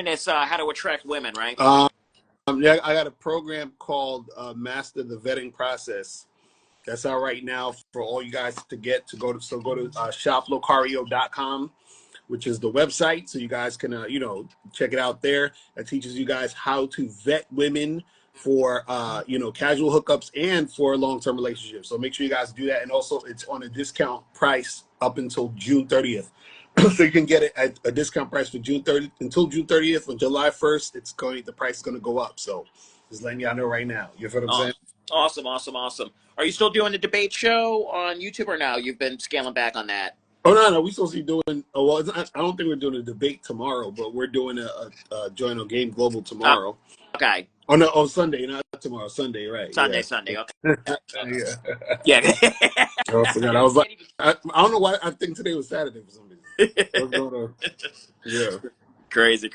is how to attract women, right? Yeah, I got a program called Master the Vetting Process. That's out right now for all you guys to get to go to. So go to shoplocario.com, which is the website, so you guys can check it out there. That teaches you guys how to vet women for casual hookups and for long-term relationships. So make sure you guys do that. And also, it's on a discount price up until June 30th. So you can get it at a discount price for June 30th until June 30th. On July 1st, the price is going to go up. So just letting y'all know right now. You feel what I'm saying? Awesome. Are you still doing the debate show on YouTube or now? You've been scaling back on that. Oh no, we're supposed to be doing. Oh well, I don't think we're doing a debate tomorrow, but we're doing a join on Game Global tomorrow. Okay. Oh no, Sunday, not tomorrow. Sunday, right? Sunday. Okay. Yeah. I forgot. I was like, I don't know why. I think today was Saturday for some reason. What's going on? Yeah. Crazy.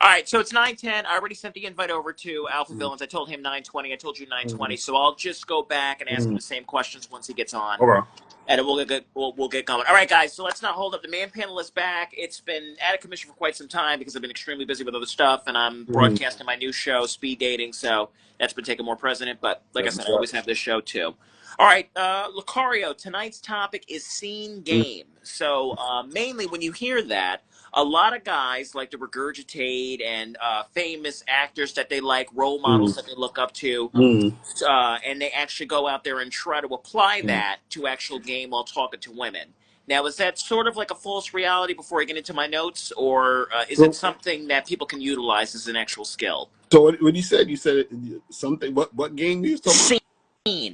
All right, so it's 9:10. I already sent the invite over to Alpha Villains. I told him 9:20. I told you 9:20. So I'll just go back and ask him the same questions once he gets on. Okay. And we'll get going. All right, guys, so let's not hold up. The man panel is back. It's been out of commission for quite some time because I've been extremely busy with other stuff, and I'm broadcasting my new show, Speed Dating, so that's been taking more precedent. But like I said, I always have this show, too. All right, Lucario, tonight's topic is scene game. So mainly when you hear that, a lot of guys like to regurgitate and famous actors that they like, role models that they look up to, and they actually go out there and try to apply that to actual game while talking to women. Now, is that sort of like a false reality before I get into my notes, or is it something that people can utilize as an actual skill? So what you said something. What game you talking about?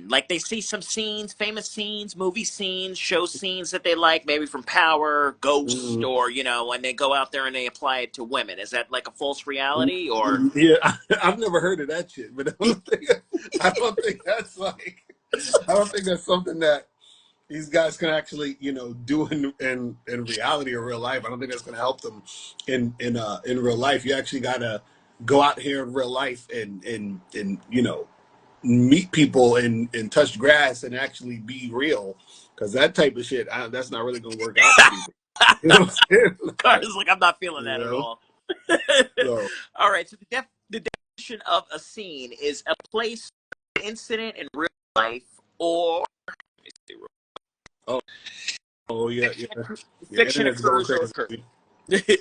Like they see some scenes, famous scenes, movie scenes, show scenes that they like, maybe from Power, Ghost, or and they go out there and they apply it to women. Is that like a false reality, or? Yeah, I've never heard of that shit, but I don't think that's something that these guys can actually do in reality or real life. I don't think that's going to help them in real life. You actually got to go out here in real life and meet people and touch grass and actually be real, because that type of shit, that's not really going to work out for people. You know what I'm saying? Carter's like, I'm not feeling that at all. So. All right, so the definition of a scene is a place, an incident in real life, or fiction occurs or occurs.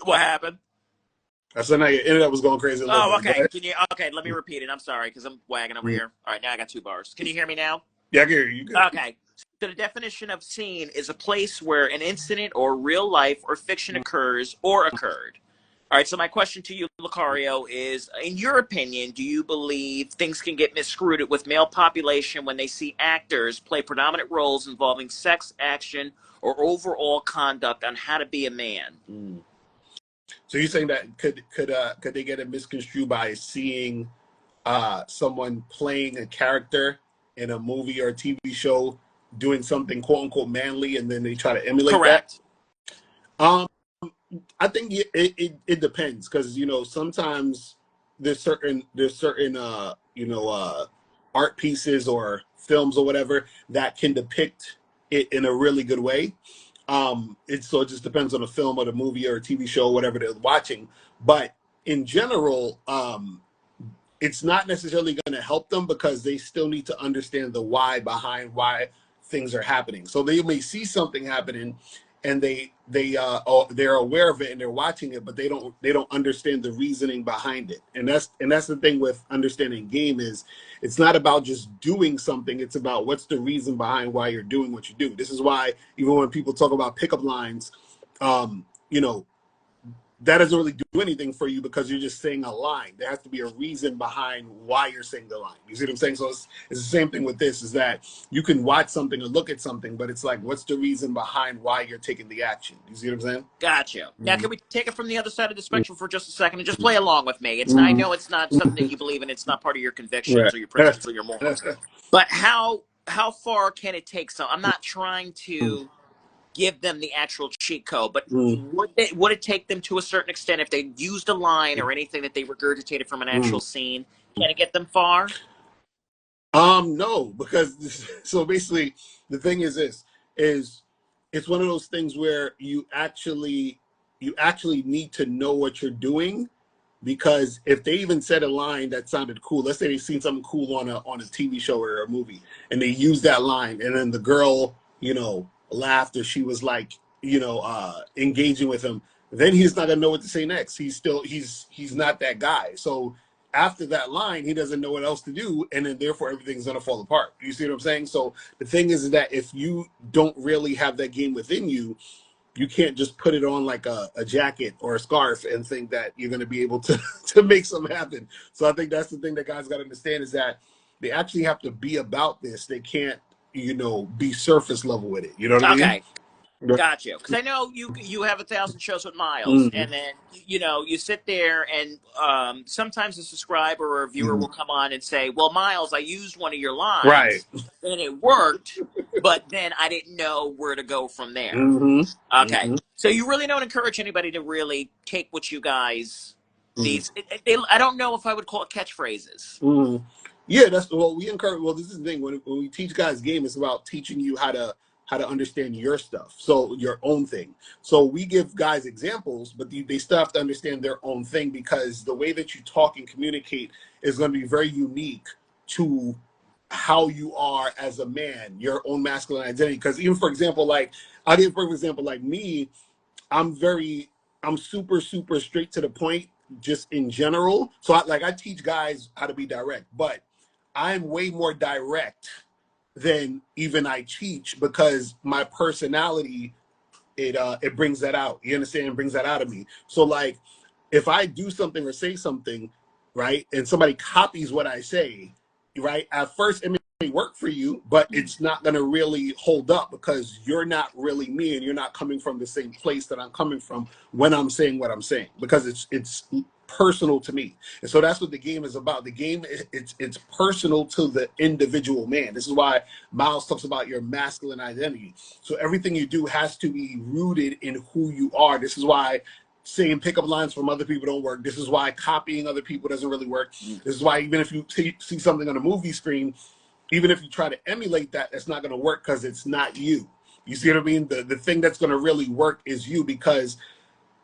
What happened? I said, now your internet was going crazy. Okay. Let me repeat it. I'm sorry, because I'm wagging over here. All right, now I got 2 bars. Can you hear me now? Yeah, I can hear you. Good. Okay. So the definition of scene is a place where an incident or real life or fiction occurs or occurred. All right, so my question to you, Lucario, is, in your opinion, do you believe things can get miscrewed with male population when they see actors play predominant roles involving sex, action, or overall conduct on how to be a man? So you're saying that could they get it misconstrued by seeing someone playing a character in a movie or a TV show doing something quote unquote manly, and then they try to emulate Correct. that? I think it depends, because sometimes there's certain art pieces or films or whatever that can depict it in a really good way. It just depends on the film or the movie or TV show or whatever they're watching. But in general, it's not necessarily going to help them, because they still need to understand the why behind why things are happening. So they may see something happening and they're aware of it and they're watching it, but they don't understand the reasoning behind it. And that's the thing with understanding game, is it's not about just doing something. It's about what's the reason behind why you're doing what you do. This is why even when people talk about pickup lines, that doesn't really do anything for you, because you're just saying a line. There has to be a reason behind why you're saying the line. You see what I'm saying? So it's the same thing with this, is that you can watch something or look at something, but it's like, what's the reason behind why you're taking the action? You see what I'm saying? Gotcha. Now, can we take it from the other side of the spectrum for just a second and just play along with me? I know it's not something that you believe in. It's not part of your convictions or your principles or your morals. But how far can it take some? I'm not trying to give them the actual cheat code, but would it take them to a certain extent if they used a line or anything that they regurgitated from an actual scene? Can it get them far? No, because so basically the thing is it's one of those things where you actually need to know what you're doing because if they even said a line that sounded cool, let's say they seen something cool on a TV show or a movie, and they used that line, and then the girl, laughed, or she was like, engaging with him, then he's not gonna know what to say next. He's not that guy. So after that line, he doesn't know what else to do, and then therefore everything's gonna fall apart. You see what I'm saying? So the thing is that if you don't really have that game within you, you can't just put it on like a jacket or a scarf and think that you're going to be able to to make something happen. So I think that's the thing that guys got to understand, is that they actually have to be about this. They can't, be surface level with it. You know what I mean? Okay. Got you. Because I know you have 1,000 shows with Miles, Mm-hmm. and then you sit there, and sometimes a subscriber or a viewer Mm-hmm. will come on and say, "Well, Miles, I used one of your Right. lines, and it worked, but then I didn't know where to go from there." Mm-hmm. Okay, Mm-hmm. so you really don't encourage anybody to really take what you guys Mm-hmm. I don't know if I would call it catchphrases. Mm-hmm. Yeah, that's well. We encourage. Well, this is the thing. When we teach guys game, it's about teaching you how to understand your stuff, so your own thing. So we give guys examples, but they still have to understand their own thing, because the way that you talk and communicate is going to be very unique to how you are as a man, your own masculine identity. Because even, for example, like I'll give a perfect example. Like me, I'm very, I'm super, super straight to the point, just in general. So I teach guys how to be direct, but I'm way more direct than even I teach, because my personality, it brings that out. You understand? It brings that out of me. So like, if I do something or say something, right, and somebody copies what I say, right, at first it may work for you, but it's not going to really hold up, because you're not really me, and you're not coming from the same place that I'm coming from when I'm saying what I'm saying, because it's personal to me. And so that's what the game is about. The game, it's personal to the individual man. This is why Miles talks about your masculine identity. So everything you do has to be rooted in who you are. This is why saying pickup lines from other people don't work. This is why copying other people doesn't really work. This is why even if you see something on a movie screen, even if you try to emulate that, it's not going to work, because it's not you. You see what I mean? The thing that's going to really work is you, because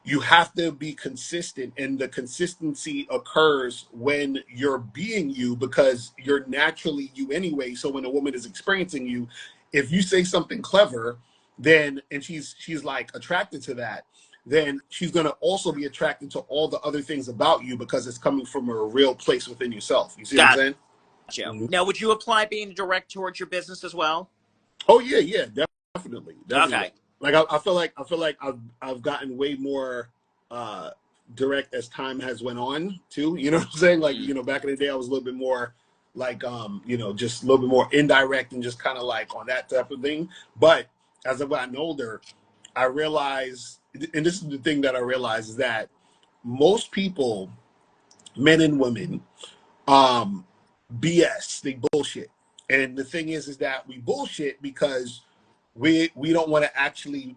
you have to be consistent, and the consistency occurs when you're being you, because you're naturally you anyway. So when a woman is experiencing you, if you say something clever, then, and she's like attracted to that, then she's going to also be attracted to all the other things about you, because it's coming from a real place within yourself. You see what I'm Got saying? you. Mm-hmm. Now, would you apply being direct towards your business as well? Oh yeah, yeah, definitely. Okay. Like I feel like I've gotten way more uh direct as time has went on too. You know what I'm saying? Like, back in the day I was a little bit more like just a little bit more indirect, and just kind of like on that type of thing. But as I've gotten older, I realize, and this is the thing that I realize, is that most people, men and women, um BS, they bullshit. And the thing is that we bullshit because we don't want to actually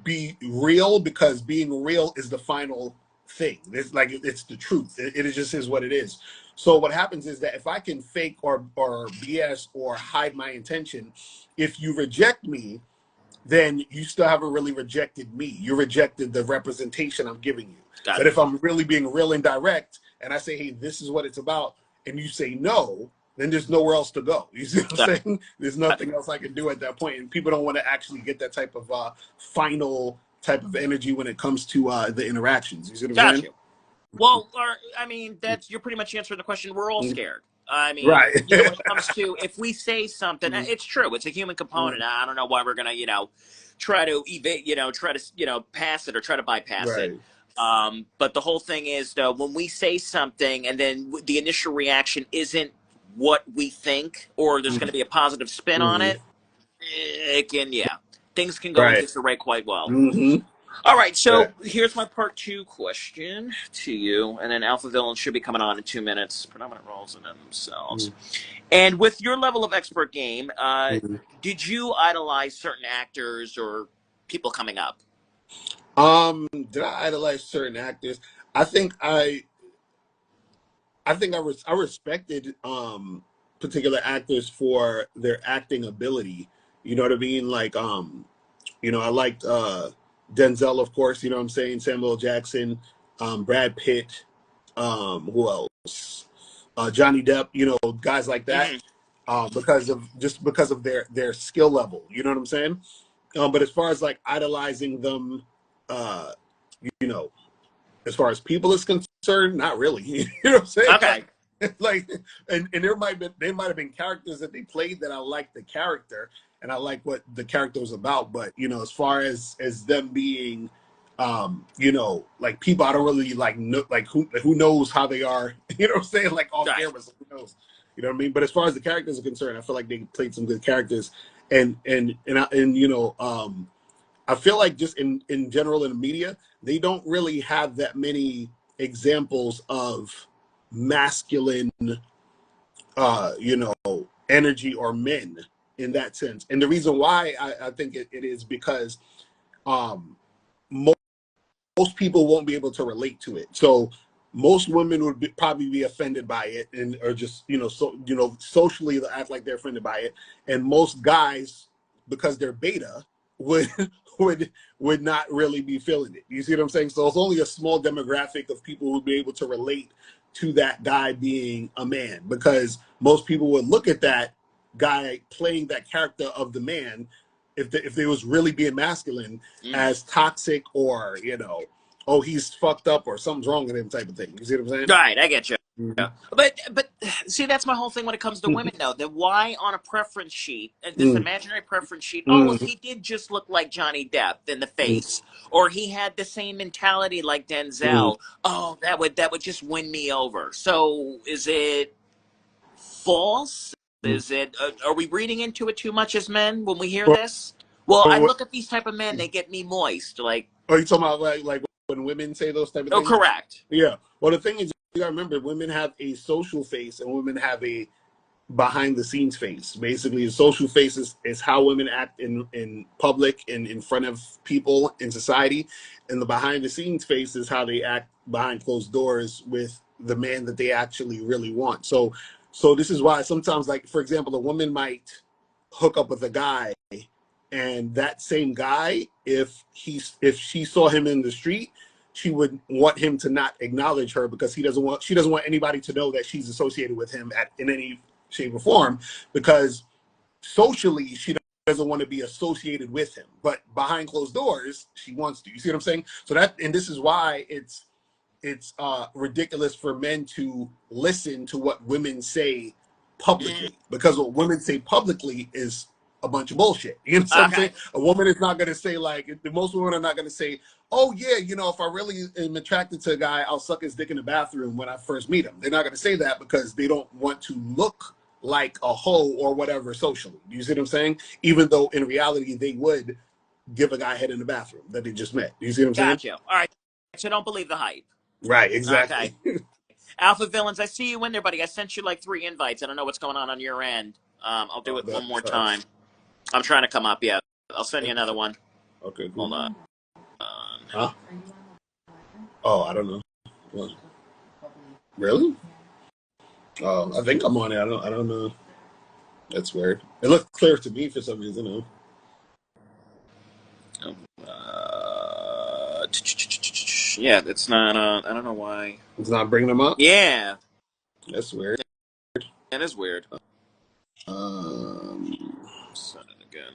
be real, because being real is the final thing. It's like, it's the truth. It just is what it is. So what happens is that if I can fake or BS or hide my intention, if you reject me, then you still haven't really rejected me. You rejected the representation I'm giving you. Got But it. if I'm really being real and direct, and I say, hey, this is what it's about, and you say no, then there's nowhere else to go. You see what I'm Got saying? There's nothing else I can do at that point. And people don't want to actually get that type of final type of energy when it comes to the interactions. You see what I'm Got saying? you. Well, I mean, you're pretty much answering the question. We're all Mm. scared. I mean, Right. when it comes to, if we say something, Mm, it's true. It's a human mm, component. I don't know why we're gonna, try to evade, try to, pass it or try to bypass it. right. But the whole thing is, though, when we say something and then the initial reaction isn't what we think, or there's going Mm, to be a positive spin on mm, it, it can, things can go in right. disarray quite well. Mm-hmm. All right, Right. so here's my part two question to you, and then Alpha Villain should be coming on in 2 minutes. Predominant roles in themselves. Mm, And with your level of expert game, mm. did you idolize certain actors or people coming up? Did I idolize certain actors? I think I respected particular actors for their acting ability. You know what I mean? Like I liked Denzel, of course, you know what I'm saying, Samuel L. Jackson, Brad Pitt. Who else? Johnny Depp, guys like that, because of their skill level. You know what I'm saying? But as far as like idolizing them, uh, you know, as far as people is concerned, not really. You know what I'm saying? Okay. Like, and there might have been characters that they played that I liked the character and I like what the character was about. But as far as them being, like people I don't really like know, like who knows how they are. You know what I'm saying? Like off Right. camera, so who knows? You know what I mean? But as far as the characters are concerned, I feel like they played some good characters, and I feel like just in general in the media, they don't really have that many examples of masculine, energy or men in that sense. And the reason why I think it is because um, most people won't be able to relate to it. So most women would probably be offended by it, and or just socially they act like they're offended by it. And most guys, because they're beta, would would not really be feeling it. You see what I'm saying? So it's only a small demographic of people who'd be able to relate to that guy being a man, because most people would look at that guy playing that character of the man, if they was really being masculine, as toxic, or oh, he's fucked up or something's wrong with him type of thing. You see what I'm saying? Right, I get you. Mm-hmm. Yeah. But see, that's my whole thing when it comes to women, though. Then why on a preference sheet, this imaginary preference sheet? Oh, if he did just look like Johnny Depp in the face, or he had the same mentality like Denzel, oh, that would just win me over. So is it false? Is it? Are we reading into it too much as men when we hear this? Well, I look at these type of men; they get me moist. Like, are you talking about like when women say those type of oh, things? correct. Yeah. Well, the thing is, you gotta remember, women have a social face and women have a behind the scenes face. Basically, the social face is how women act in public and in front of people in society, and the behind the scenes face is how they act behind closed doors with the man that they actually really want. So this is why sometimes, like for example, a woman might hook up with a guy, and that same guy, if she saw him in the street, she would want him to not acknowledge her, because she doesn't want anybody to know that she's associated with him in any shape or form, because socially she doesn't want to be associated with him, but behind closed doors she wants to. You see what I'm saying? And this is why it's ridiculous for men to listen to what women say publicly, because what women say publicly is a bunch of bullshit. You know what I'm saying? Okay. A woman is not going to say, like, most women are not going to say, oh yeah, if I really am attracted to a guy, I'll suck his dick in the bathroom when I first meet him. They're not going to say that, because they don't want to look like a hoe or whatever socially. Do you see what I'm saying? Even though in reality they would give a guy head in the bathroom that they just met. Do you see what I'm saying? Gotcha. All right. So don't believe the hype. Right, exactly. Okay. Alpha Villains, I see you in there, buddy. I sent you like 3 invites. I don't know what's going on your end. I'll do it one more time. I'm trying to come up. Yeah. I'll send you another one. Okay, cool. Hold on. Huh? Oh, I don't know. What? Really? I think I'm on it. I don't know. That's weird. It looks clear to me for some reason. Yeah, it's not. I don't know why. It's not bringing them up. Yeah, That's weird. that is weird. Um, Send it again.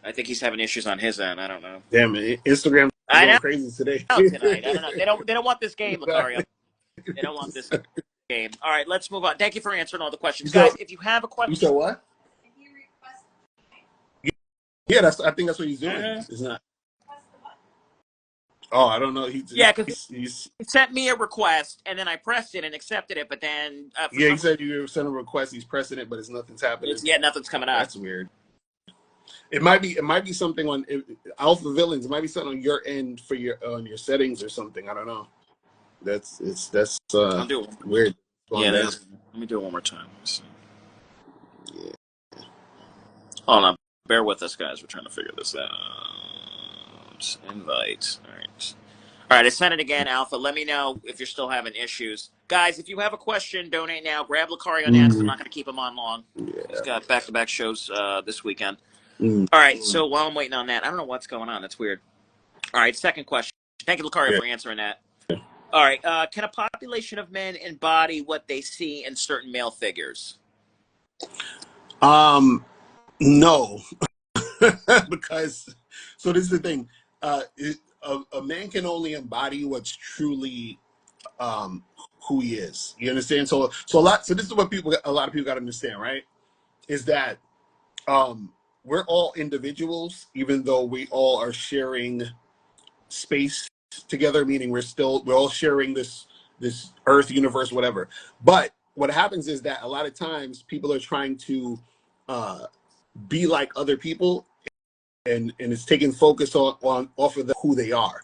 I think he's having issues on his end. I don't know. Damn it! Instagram is I going know crazy today. tonight. I don't know. They don't want this game, Lucario. They don't want this game. All right, let's move on. Thank you for answering all the questions, guys. If you have a question, you said what? Yeah, I think that's what he's doing. It's not. Oh, I don't know. Yeah, because he sent me a request, and then I pressed it and accepted it, but then he said you sent a request. He's pressing it, but nothing's happening. Nothing's coming up. That's weird. It might be something on Alpha Villains. It might be something on your end for on your settings or something. I don't know. That's I'll do it. Weird. Yeah, let me do it one more time. Yeah. Hold on. Bear with us, guys. We're trying to figure this out. Invite. All right. All right, I sent it again, Alpha. Let me know if you're still having issues. Guys, if you have a question, donate now. Grab Lucario next. I'm not going to keep him on long. Yeah. He's got back-to-back shows this weekend. All right, so while I'm waiting on that, I don't know what's going on. That's weird. All right, second question. Thank you, Lucario, for answering that. All right. Can a population of men embody what they see in certain male figures? Um, no, because so this is the thing. A man can only embody what's truly um, who he is. You understand? So a lot. So this is what a lot of people got to understand, right? Is that um, we're all individuals, even though we all are sharing space together. Meaning we're all sharing this Earth, universe, whatever. But what happens is that a lot of times people are trying to uh, be like other people, and it's taking focus on off of who they are,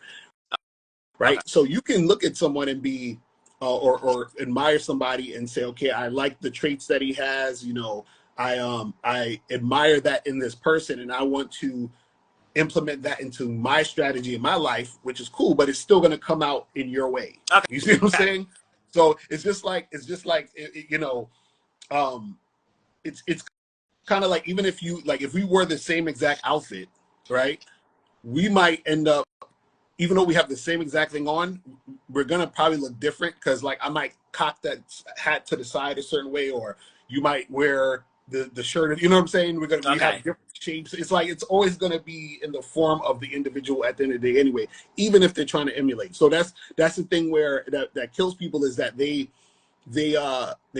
Okay. right? So you can look at someone and be or admire somebody and say, okay, I like the traits that he has. I admire that in this person, and I want to implement that into my strategy in my life, which is cool, but it's still going to come out in your way. Okay. You see what I'm Okay. saying? So it's just like um, it's kind of like, even if you like, if we wear the same exact outfit, right? We might end up, even though we have the same exact thing on, we're gonna probably look different, because like I might cock that hat to the side a certain way, or you might wear the shirt. You know what I'm saying? We have Okay. different shapes. It's like it's always gonna be in the form of the individual at the end of the day, anyway. Even if they're trying to emulate. So that's the thing where that kills people, is that they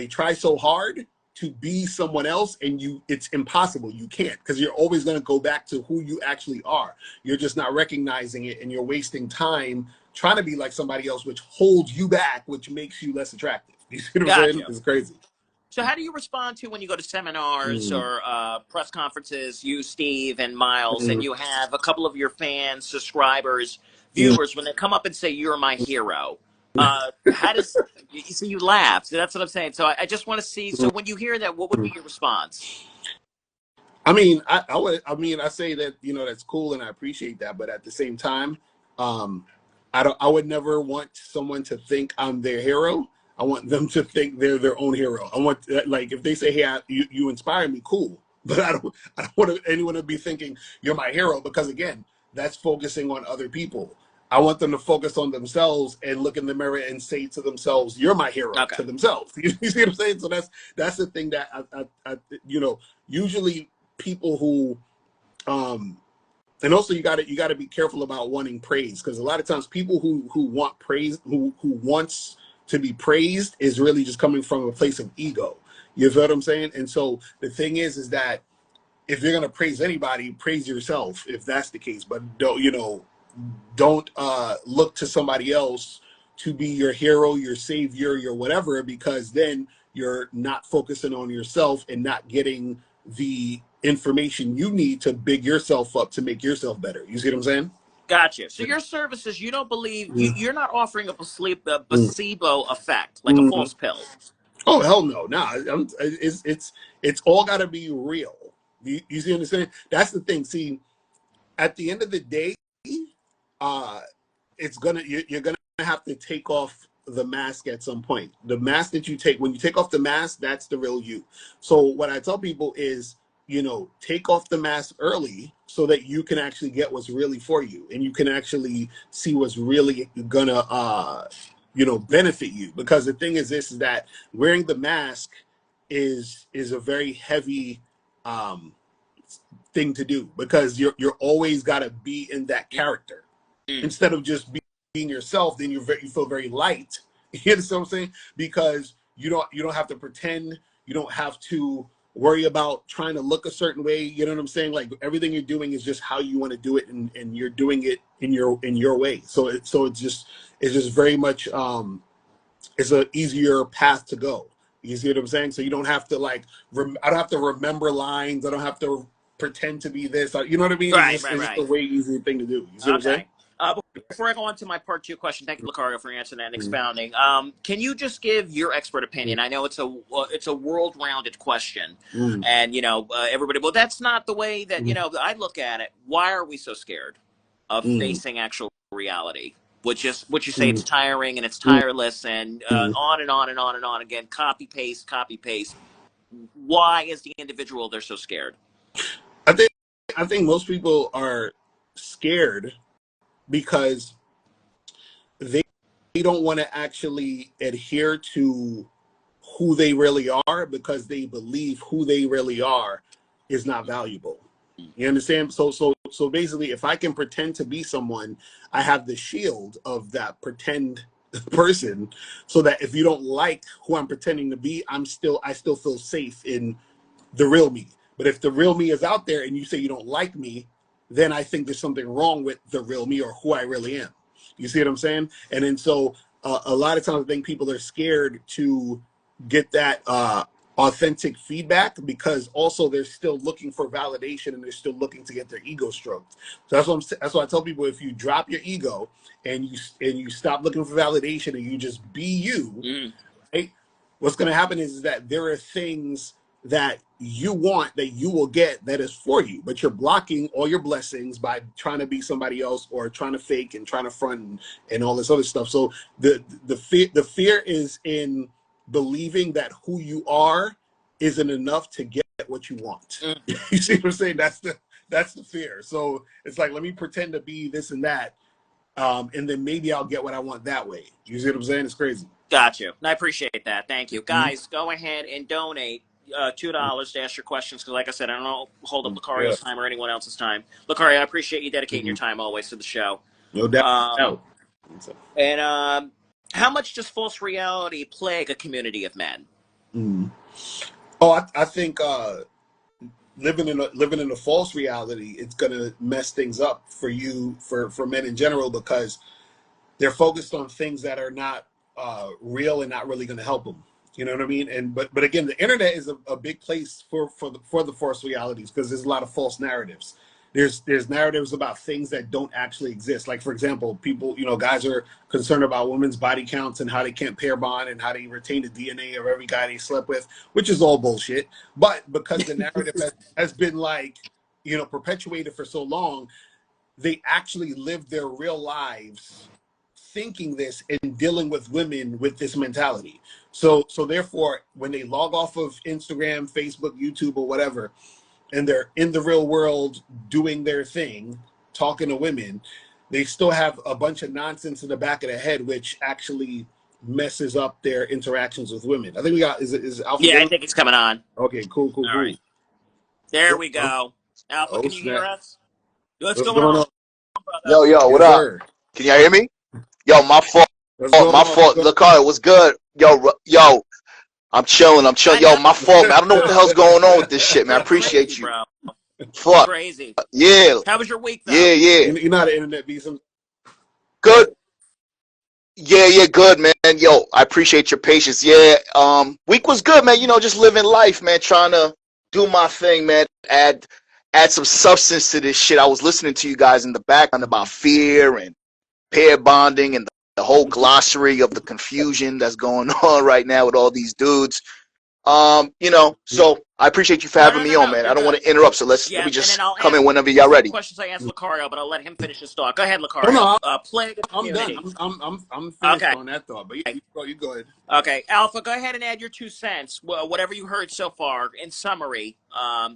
try so hard to be someone else, and it's impossible. You can't, because you're always going to go back to who you actually are. You're just not recognizing it, and you're wasting time trying to be like somebody else, which holds you back, which makes you less attractive. You see what I'm saying? Gotcha. It's crazy. So, how do you respond to when you go to seminars Mm, or press conferences, you, Steve, and Miles, and mm, you have a couple of your fans, subscribers, mm, viewers, when they come up and say, "You're my hero"? How does you see? You laugh. So that's what I'm saying. So I just want to see. So when you hear that, what would be mm. your response? I mean, I say that, that's cool, and I appreciate that, but at the same time, um, I would never want someone to think I'm their hero. I want them to think they're their own hero. I want, like, if they say, "Hey, you inspire me," cool, but I don't want anyone to be thinking you're my hero, because again, that's focusing on other people. I want them to focus on themselves and look in the mirror and say to themselves, "You're my hero," Okay. to themselves. You see what I'm saying? So that's the thing that usually people who and also you got to be careful about wanting praise, because a lot of times people who want praise, who wants to be praised, is really just coming from a place of ego. You feel what I'm saying? And so the thing is that if you're going to praise anybody, praise yourself, if that's the case. But don't look to somebody else to be your hero, your savior, your whatever, because then you're not focusing on yourself and not getting the information you need to big yourself up to make yourself better. You see what I'm saying? Gotcha. So your services, you don't believe Mm, you're not offering a mm, placebo effect, like a mm. false pill. Oh hell no, nah. It's all got to be real. You see what I'm saying? That's the thing. See, at the end of the day, uh, you're gonna have to take off the mask at some point. The mask that you take, when you take off the mask, that's the real you. So what I tell people is, take off the mask early, so that you can actually get what's really for you, and you can actually see what's really gonna benefit you. Because the thing is this, is that wearing the mask is a very heavy um thing to do, because you're always got to be in that character, Mm. instead of just being yourself. Then you feel very light. You understand what I'm saying? Because you don't have to pretend. You don't have to worry about trying to look a certain way. You know what I'm saying? Like, everything you're doing is just how you want to do it, and you're doing it in your way. So it's just very much it's an easier path to go. You see what I'm saying? So you don't have to, like, I don't have to remember lines. I don't have to pretend to be this. You know what I mean? It's Right, just right, it's just a right. way easier thing to do. You see what I'm saying? Okay. Before I go on to my part two question, thank you, Lucario, for answering that and Mhm. expounding. Can you just give your expert opinion? I know it's a world-rounded question, Mhm. and everybody. Well, that's not the way that Mhm. I look at it. Why are we so scared of Mhm. facing actual reality? Which you say it's Mhm. tiring and it's Mhm. tireless and Mhm. on and on and on and on again. Copy paste, copy paste. Why is the individual they're so scared? I think I think most people are scared because they don't want to actually adhere to who they really are because they believe who they really are is not valuable. You understand? So basically, if I can pretend to be someone, I have the shield of that pretend person, so that if you don't like who I'm pretending to be, I still feel safe in the real me. But if the real me is out there and you say you don't like me, then I think there's something wrong with the real me or who I really am. You see what I'm saying? And then so a lot of times I think people are scared to get that authentic feedback because also they're still looking for validation and they're still looking to get their ego stroked. So that's what I tell people: if you drop your ego and you stop looking for validation and you just be you, right? What's going to happen is that there are things that you want that you will get that is for you, but you're blocking all your blessings by trying to be somebody else or trying to fake and trying to front and all this other stuff. So the fear is in believing that who you are isn't enough to get what you want. You see what I'm saying? That's the fear. So it's like, let me pretend to be this and that, and then maybe I'll get what I want that way. You see what I'm saying? It's crazy. Got you. I appreciate that. Thank you. Guys, go ahead and donate $2 to ask your questions, because like I said, I don't hold up Lucario's time or anyone else's time. Lucario, I appreciate you dedicating your time always to the show. No doubt. And how much does false reality plague a community of men? Oh, I think living in a false reality, it's gonna mess things up for you, for men in general, because they're focused on things that are not real and not really going to help them. You know what I mean? And but again, the internet is a big place for the false realities, because there's a lot of false narratives. There's narratives about things that don't actually exist. Like, for example, people, guys are concerned about women's body counts and how they can't pair bond and how they retain the DNA of every guy they slept with, which is all bullshit. But because the narrative has been perpetuated for so long, they actually live their real lives thinking this and dealing with women with this mentality. So therefore, when they log off of Instagram, Facebook, YouTube, or whatever, and they're in the real world doing their thing, talking to women, they still have a bunch of nonsense in the back of their head, which actually messes up their interactions with women. I think we got, is Alpha? Yeah, I think it's coming on. Okay, cool. All right. There we go. Alpha, can you hear us? What's going on? Yo, what up? Can y'all hear me? Yo, my fault. My fault. Lucario, what's good? Yo, I'm chilling. Yo, my fault, man. I don't know what the hell's going on with this shit, man. I appreciate you. Bro. Fuck. Crazy. Yeah. How was your week, though? Yeah. You're not an internet beast. Good. Yeah, good, man. Yo, I appreciate your patience. Yeah, week was good, man. Just living life, man. Trying to do my thing, man. Add some substance to this shit. I was listening to you guys in the background about fear and pair bonding and the whole glossary of the confusion that's going on right now with all these dudes. So I appreciate you for having me on, man. I don't want to interrupt, so let me just come in whenever y'all ready. Questions I asked Lucario, but I'll let him finish his thought. Go ahead, Lucario. Plague I'm done. I'm finished on that thought, but you go ahead. Okay, Alpha, go ahead and add your 2 cents. Well, whatever you heard so far, in summary,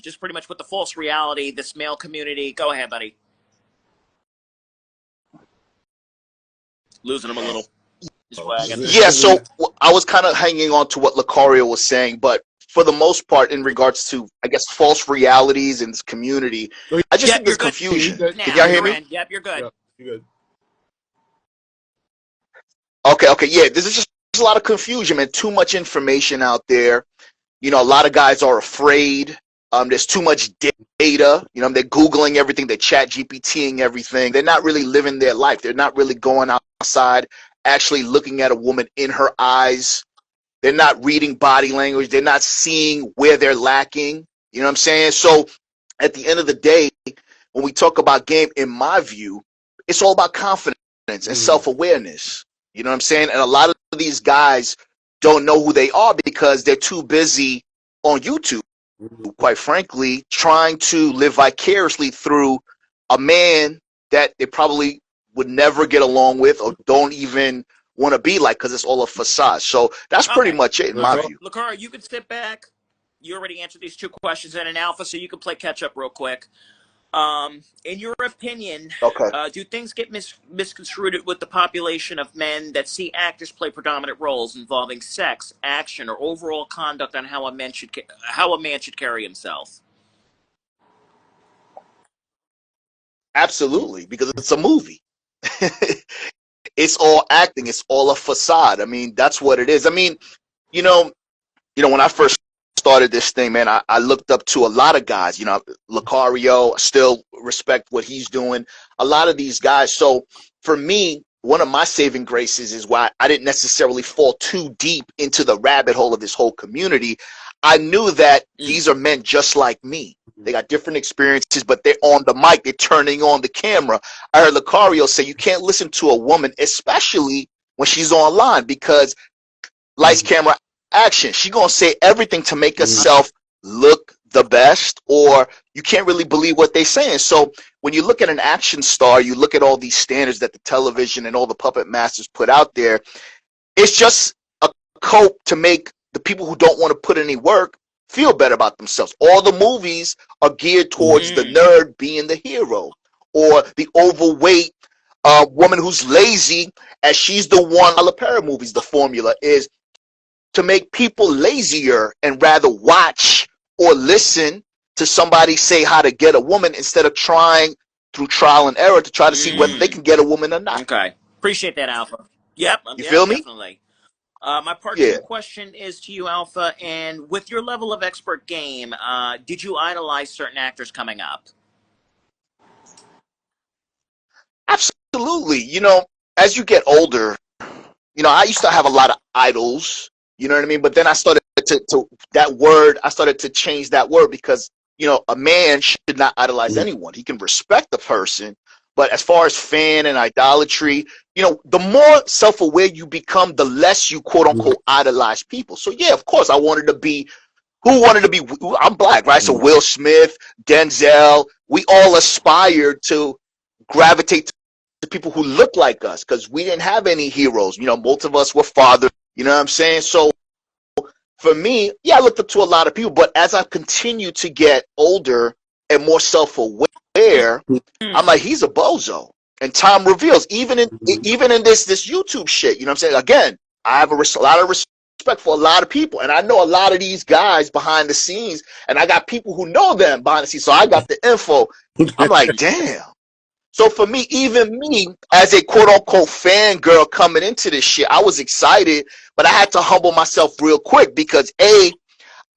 just pretty much with the false reality, this male community. Go ahead, buddy. Losing him a little. Yeah, so I was kind of hanging on to what Lucario was saying, but for the most part, in regards to, I guess, false realities in this community, I just think there's confusion. Can y'all hear me? Yep, you're good. Yeah, you're good. Okay, yeah, there's just a lot of confusion, man. Too much information out there. A lot of guys are afraid. There's too much data. They're Googling everything. They're chat GPTing everything. They're not really living their life. They're not really going outside, actually looking at a woman in her eyes. They're not reading body language. They're not seeing where they're lacking. You know what I'm saying? So at the end of the day, when we talk about game, in my view, it's all about confidence and self-awareness. You know what I'm saying? And a lot of these guys don't know who they are because they're too busy on YouTube, quite frankly, trying to live vicariously through a man that they probably would never get along with or don't even want to be like, because it's all a facade. So that's pretty much it in my view. Lucario, you can sit back. You already answered these 2 questions in an Alpha, so you can play catch up real quick. In your opinion, Okay. do things get misconstrued with the population of men that see actors play predominant roles involving sex, action, or overall conduct on how a man should carry himself? Absolutely, because it's a movie. It's all acting. It's all a facade. I mean, that's what it is. I mean, you know, when I first started this thing, man, I looked up to a lot of guys. Lucario, still respect what he's doing. A lot of these guys. So for me, one of my saving graces is why I didn't necessarily fall too deep into the rabbit hole of this whole community. I knew that these are men just like me. They got different experiences, but they're on the mic. They're turning on the camera. I heard Lucario say you can't listen to a woman, especially when she's online, because lights, camera, action. She gonna say everything to make herself look the best, or you can't really believe what they're saying. So when you look at an action star, you look at all these standards that the television and all the puppet masters put out there. It's just a cope to make the people who don't want to put any work feel better about themselves. All the movies are geared towards the nerd being the hero, or the overweight woman who's lazy, as she's the one. All the para movies, the formula is to make people lazier and rather watch or listen to somebody say how to get a woman, instead of trying through trial and error to try to see whether they can get a woman or not. Okay. Appreciate that, Alpha. Yep. You Yep, feel me? definitely. My part Yeah. two question is to you, Alpha, and with your level of expert game, did you idolize certain actors coming up? Absolutely. As you get older, I used to have a lot of idols, you know what I mean? But then I started I started to change that word, because, a man should not idolize anyone. He can respect the person. But as far as fan and idolatry, the more self-aware you become, the less you quote unquote idolize people. So yeah, of course, who wanted to be, I'm black, right? So Will Smith, Denzel, we all aspired to gravitate to people who look like us, because we didn't have any heroes. Most of us were fathers. You know what I'm saying? So for me, yeah, I looked up to a lot of people, but as I continue to get older and more self-aware, I'm like, he's a bozo. And time reveals, even in this YouTube shit, you know what I'm saying? Again, I have a lot of respect for a lot of people, and I know a lot of these guys behind the scenes, and I got people who know them behind the scenes, so I got the info. I'm like, damn. So for me, even me, as a quote-unquote fangirl coming into this shit, I was excited, but I had to humble myself real quick, because A,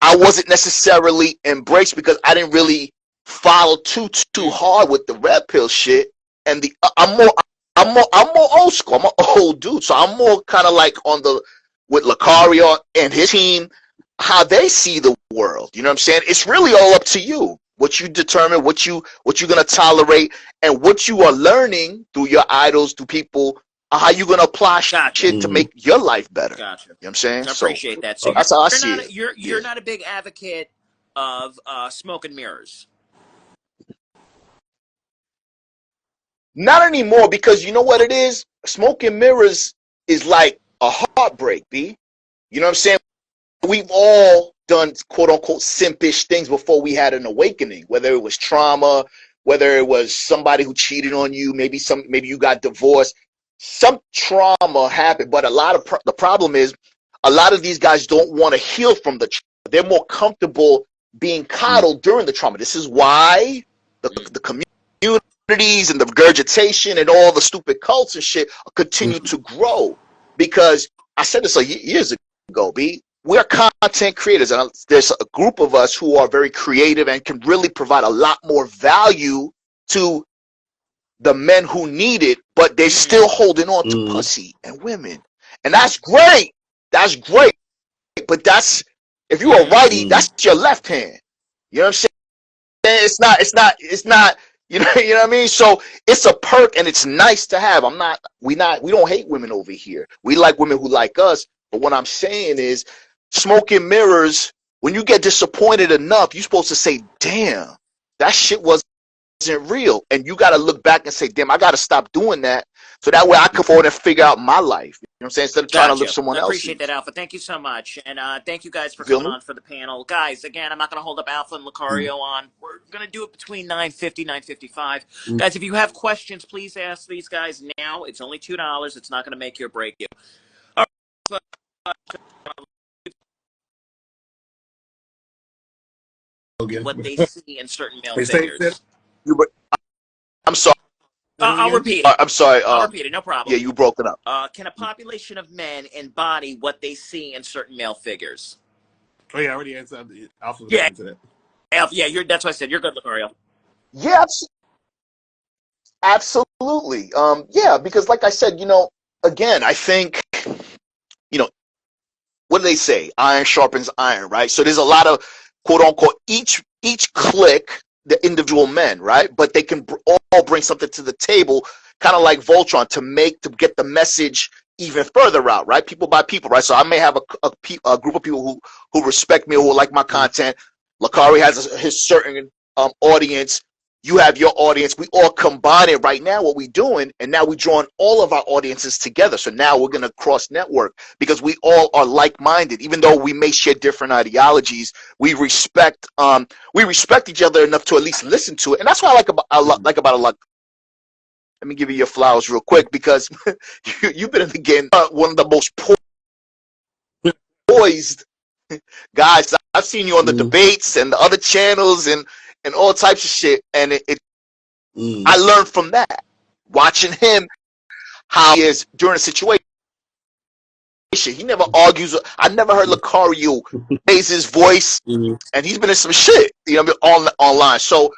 I wasn't necessarily embraced, because I didn't really follow too hard with the red pill shit, and I'm more old school. I'm an old dude, so I'm more kind of like with Lucario and his team, how they see the world. You know what I'm saying? It's really all up to you. What you determine, what you're gonna tolerate, and what you are learning through your idols, through people, how you gonna apply shit to make your life better. Gotcha. You know what I'm saying? I appreciate that. So that's how I see it. You're not a big advocate of smoke and mirrors. Not anymore, because you know what it is? Smoke and mirrors is like a heartbreak, B. You know what I'm saying? We've all done quote unquote simpish things before we had an awakening, whether it was trauma, whether it was somebody who cheated on you, maybe you got divorced, some trauma happened. But the problem is, a lot of these guys don't want to heal from the trauma. They're more comfortable being coddled during the trauma. This is why the communities and the regurgitation and all the stupid cults and shit continue to grow, because I said this years ago, B. We're content creators, and there's a group of us who are very creative and can really provide a lot more value to the men who need it, but they're still holding on to pussy and women. And that's great. That's great. But if you're a righty, that's your left hand. You know what I'm saying? It's not, you know what I mean? So it's a perk, and it's nice to have. We don't hate women over here. We like women who like us. But what I'm saying is, smoke and mirrors, when you get disappointed enough, you're supposed to say, damn, that shit wasn't real. And you got to look back and say, damn, I got to stop doing that So that way I can afford and figure out my life. You know what I'm saying? Instead of trying to live Gotcha. someone I appreciate that, else's. Alpha. Thank you so much. And thank you guys for You feel coming me? on for the panel. Guys, again, I'm not going to hold up Alpha and Lucario on. We're going to do it between 9:50, 9:55. Guys, if you have questions, please ask these guys now. It's only $2. It's not going to make you or break you. All right. What they see in certain male figures. I'm sorry. I'll repeat it. I'm sorry. I'll repeat it. No problem. Yeah, you broke it up. Can a population of men embody what they see in certain male figures? Oh yeah, I already answered. Alpha was Yeah. answered Alpha, yeah, that's what I said. You're good, Lucario. Yeah, absolutely. Yeah, because like I said, again, I think, what do they say? Iron sharpens iron, right? So there's a lot of quote unquote each clique, the individual men, right? But they can all bring something to the table, kind of like Voltron, to get the message even further out, right? People by people, right? So I may have a group of people who respect me or who like my content. Lakari has his certain audience. You have your audience. We all combine it right now, what we're doing, and now we're drawing all of our audiences together. So now we're going to cross network because we all are like-minded. Even though we may share different ideologies, we respect each other enough to at least listen to it. And that's what I like about a lot. Let me give you your flowers real quick because you've been in the game, one of the most poised guys. I've seen you on the debates and the other channels and all types of shit, and I learned from that, watching him how he is during a situation. He never argues. I never heard Lucario raise his voice, and he's been in some shit, online. So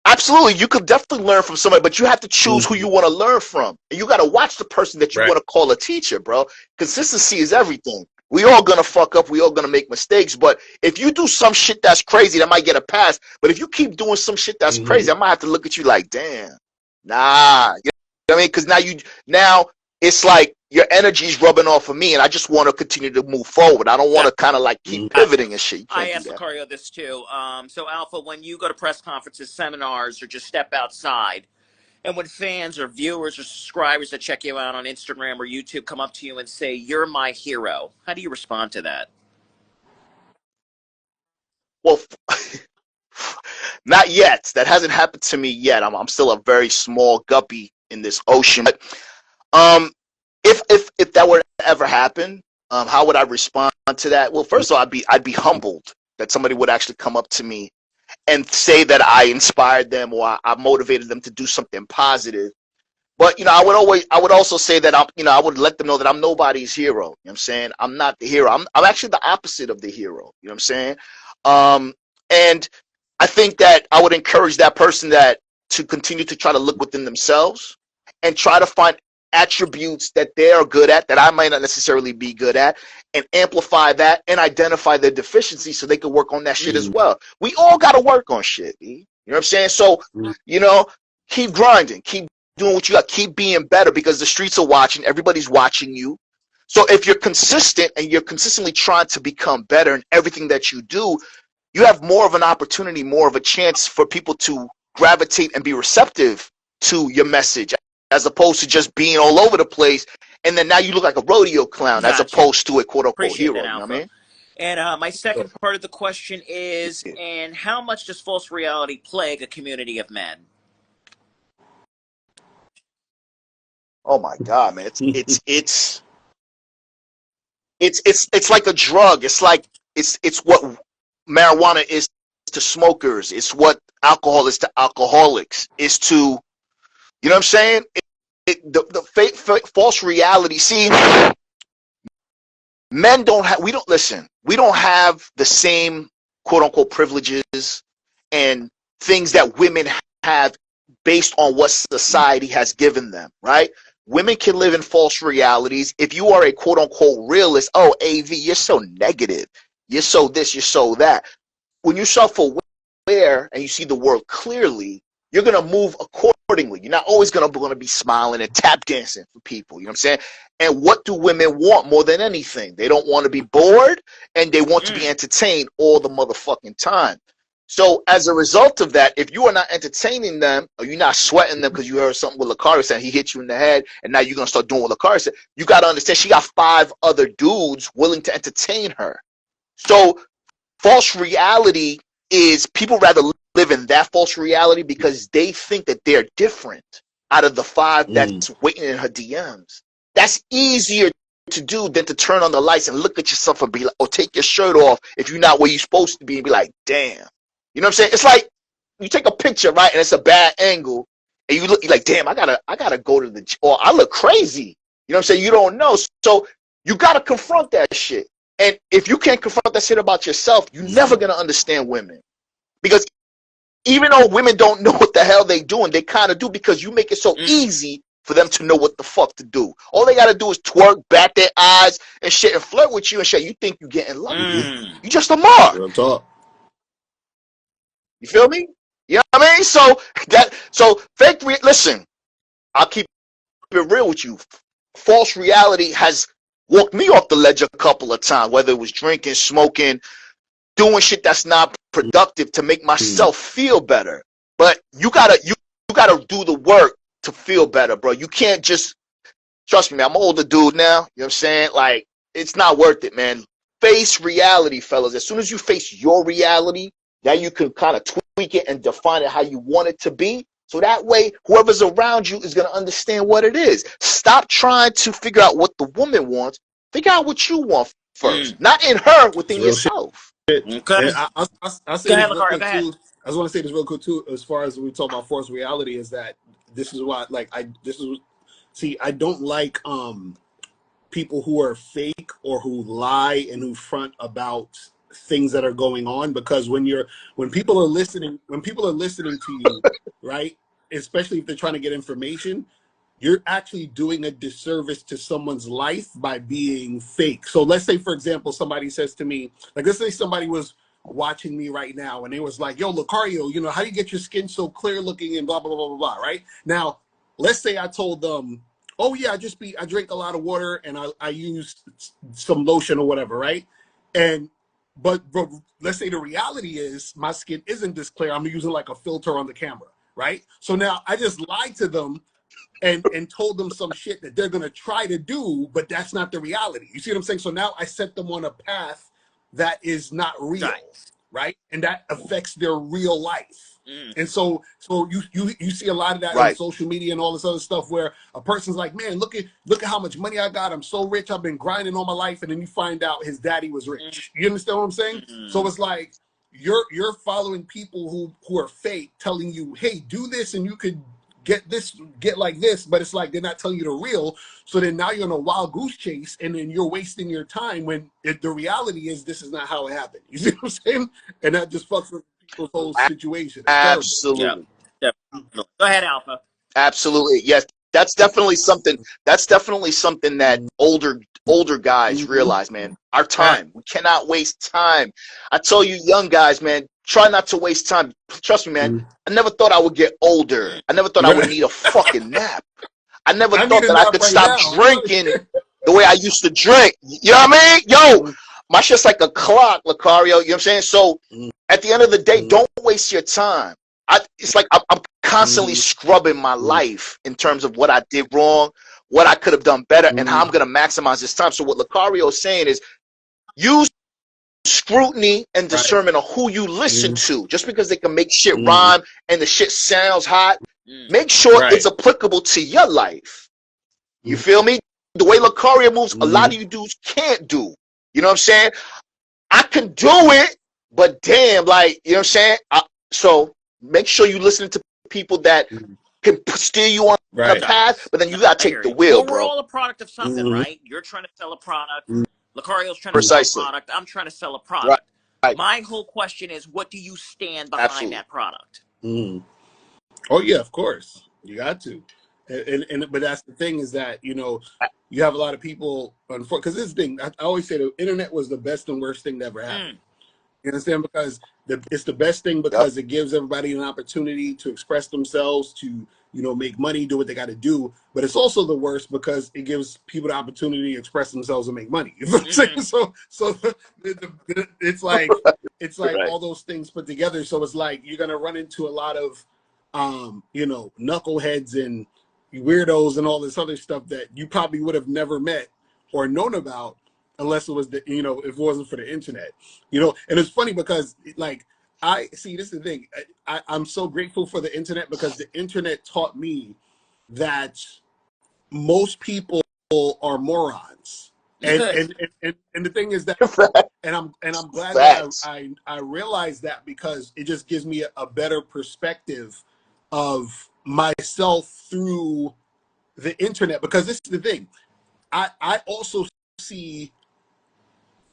absolutely, you could definitely learn from somebody, but you have to choose who you want to learn from, and you got to watch the person that you want to call a teacher, bro. Consistency is everything. We all gonna fuck up. We all gonna make mistakes. But if you do some shit that's crazy, that might get a pass. But if you keep doing some shit that's crazy, I might have to look at you like, damn, nah. You know what I mean? Because now it's like your energy's rubbing off of me, and I just want to continue to move forward. I don't want to kind of like keep pivoting and shit. I asked Lucario this too. So Alpha, when you go to press conferences, seminars, or just step outside, and when fans or viewers or subscribers that check you out on Instagram or YouTube come up to you and say, "You're my hero," how do you respond to that? Well, not yet. That hasn't happened to me yet. I'm still a very small guppy in this ocean. But if that were to ever happen, how would I respond to that? Well, first of all, I'd be humbled that somebody would actually come up to me and say that I inspired them or I motivated them to do something positive. But I would also say that I would let them know that I'm nobody's hero. You know what I'm saying? I'm not the hero. I'm actually the opposite of the hero. You know what I'm saying? And I think that I would encourage that person to continue to try to look within themselves and try to find attributes that they are good at that I might not necessarily be good at, and amplify that and identify their deficiencies so they can work on that shit as well. We all got to work on shit. You know what I'm saying? So, keep grinding, keep doing what you got, keep being better because the streets are watching, everybody's watching you. So if you're consistent and you're consistently trying to become better in everything that you do, you have more of an opportunity, more of a chance for people to gravitate and be receptive to your message, as opposed to just being all over the place, and then now you look like a rodeo clown, as opposed to a quote-unquote hero. That, you know what I mean? And my second part of the question is, and how much does false reality plague a community of men? Oh my God, man! It's like a drug. It's like it's what marijuana is to smokers. It's what alcohol is to alcoholics. It's to, you know what I'm saying? The false reality. See, men we don't have the same quote unquote privileges and things that women have based on what society has given them, right? Women can live in false realities. If you are a quote unquote realist, oh, AV, you're so negative. You're so this, you're so that. When you're self-aware and you see the world clearly, you're going to move accordingly. You're not always going to be smiling and tap dancing for people. You know what I'm saying? And what do women want more than anything? They don't want to be bored, and they want to be entertained all the motherfucking time. So as a result of that, if you are not entertaining them or you're not sweating them because you heard something with Lakari said, he hit you in the head, and now you're gonna start doing what Lakari said, you gotta understand she got 5 other dudes willing to entertain her. So false reality is people rather live in that false reality because they think that they're different out of the 5 that's waiting in her DMs. That's easier to do than to turn on the lights and look at yourself and be like, or take your shirt off if you're not where you're supposed to be and be like, damn. You know what I'm saying? It's like you take a picture, right, and it's a bad angle, and you look, you're like, damn, I gotta go to the, or I look crazy. You know what I'm saying? You don't know, so you gotta confront that shit. And if you can't confront that shit about yourself, you're never gonna understand women, because even though women don't know what the hell they doing, they kind of do because you make it so easy for them to know what the fuck to do. All they gotta do is twerk, bat their eyes, and shit, and flirt with you and shit. You think you getting lucky? You just a mark. Real talk. You feel me? You know what I mean? So fake. Listen, I'll keep it real with you. False reality has walked me off the ledge a couple of times, whether it was drinking, smoking, doing shit that's not productive to make myself feel better. But you gotta do the work to feel better, bro. You can't just, trust me, man, I'm an older dude now. You know what I'm saying? Like, it's not worth it, man. Face reality, fellas. As soon as you face your reality, now you can kind of tweak it and define it how you want it to be. So that way, whoever's around you is going to understand what it is. Stop trying to figure out what the woman wants. Figure out what you want first. Not in her, within yourself. Okay. And I'll say this real quick too. I just want to say this real quick too, as far as we talk about false reality, is that this is why, like, I don't like people who are fake or who lie and who front about things that are going on, because when people are listening to you, right, especially if they're trying to get information, you're actually doing a disservice to someone's life by being fake. So let's say, for example, somebody says to me, like, let's say somebody was watching me right now and they was like, yo, Lucario, you know, how do you get your skin so clear looking and blah, blah, blah, blah, blah, right? Now, let's say I told them, oh yeah, I drink a lot of water and I use some lotion or whatever, right? But let's say the reality is my skin isn't this clear. I'm using like a filter on the camera, right? So now I just lied to them and told them some shit that they're gonna try to do, but that's not the reality. You see what I'm saying? So now I set them on a path that is not real, right? And that affects their real life. And so you see a lot of that on social media and all this other stuff where a person's like, man, look at how much money I got. I'm so rich. I've been grinding all my life. And then you find out his daddy was rich. You understand what I'm saying? So it's like you're following people who are fake, telling you, hey, do this and you could get like this, but it's like they're not telling you the real. So then now you're on a wild goose chase, and then you're wasting your time when the reality is this is not how it happened. You see what I'm saying? And that just fucks with people's whole situation. It's Absolutely. Yeah. Go ahead, Alpha. Absolutely. Yes. That's definitely something that older guys realize, man. Our time. We cannot waste time. I tell you young guys, man, try not to waste time. Trust me, man. I never thought I would get older. I never thought I would need a fucking nap. I never thought that I could stop drinking the way I used to drink. You know what I mean? Yo, my shit's like a clock, Lucario. You know what I'm saying? So at the end of the day, don't waste your time. It's like I'm constantly scrubbing my life in terms of what I did wrong, what I could have done better, and how I'm going to maximize this time. So what Lucario is saying is use scrutiny and discernment on who you listen to. Just because they can make shit rhyme and the shit sounds hot, make sure it's applicable to your life. You feel me? The way Lucario moves, a lot of you dudes can't do. You know what I'm saying? I can do it, but damn, like, you know what I'm saying? So make sure you listen to people that can steer you on the path, but then you gotta take the wheel, bro. We're all a product of something, right? You're trying to sell a product. Lucario's trying to sell a product. I'm trying to sell a product. My whole question is, what do you stand behind that product? Oh yeah, of course, you got to. But that's the thing, is that, you know, you have a lot of people, because this thing, I always say the internet was the best and worst thing that ever happened. You understand? Because it's the best thing Yep. because it gives everybody an opportunity to express themselves, to make money, do what they got to do. But it's also the worst because it gives people the opportunity to express themselves and make money. You know what I'm saying? So it's like Right. all those things put together. So it's like you're gonna run into a lot of knuckleheads and weirdos and all this other stuff that you probably would have never met or known about unless it was if it wasn't for the internet. And it's funny because like I see, this is the thing. I'm so grateful for the internet because the internet taught me that most people are morons. And Good. and the thing is that and I'm glad that Facts. I realized that because it just gives me a better perspective of myself through the internet. Because this is the thing. I also see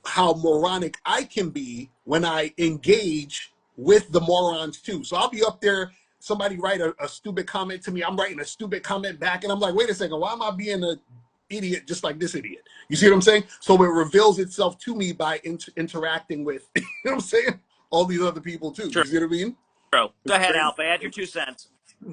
how moronic I can be when I engage with the morons too. So I'll be up there, somebody write a stupid comment to me, I'm writing a stupid comment back, and I'm like, wait a second, why am I being an idiot just like this idiot? You see what I'm saying? So it reveals itself to me by interacting with, you know what I'm saying? All these other people too. True. You see what I mean? Go It's ahead, crazy. Alpha. Add your 2 cents.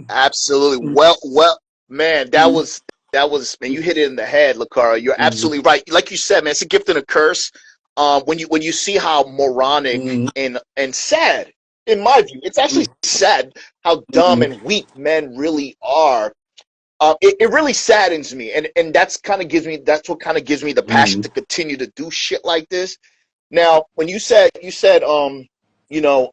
Absolutely. Mm-hmm. Well, man, man, you hit it in the head, Lakara. You're Mm-hmm. absolutely right. Like you said, man, it's a gift and a curse. When you see how moronic Mm-hmm. and sad, in my view, it's actually sad how dumb Mm-hmm. and weak men really are. It really saddens me, and that's what kind of gives me the passion Mm-hmm. to continue to do shit like this. Now, when you said, you know,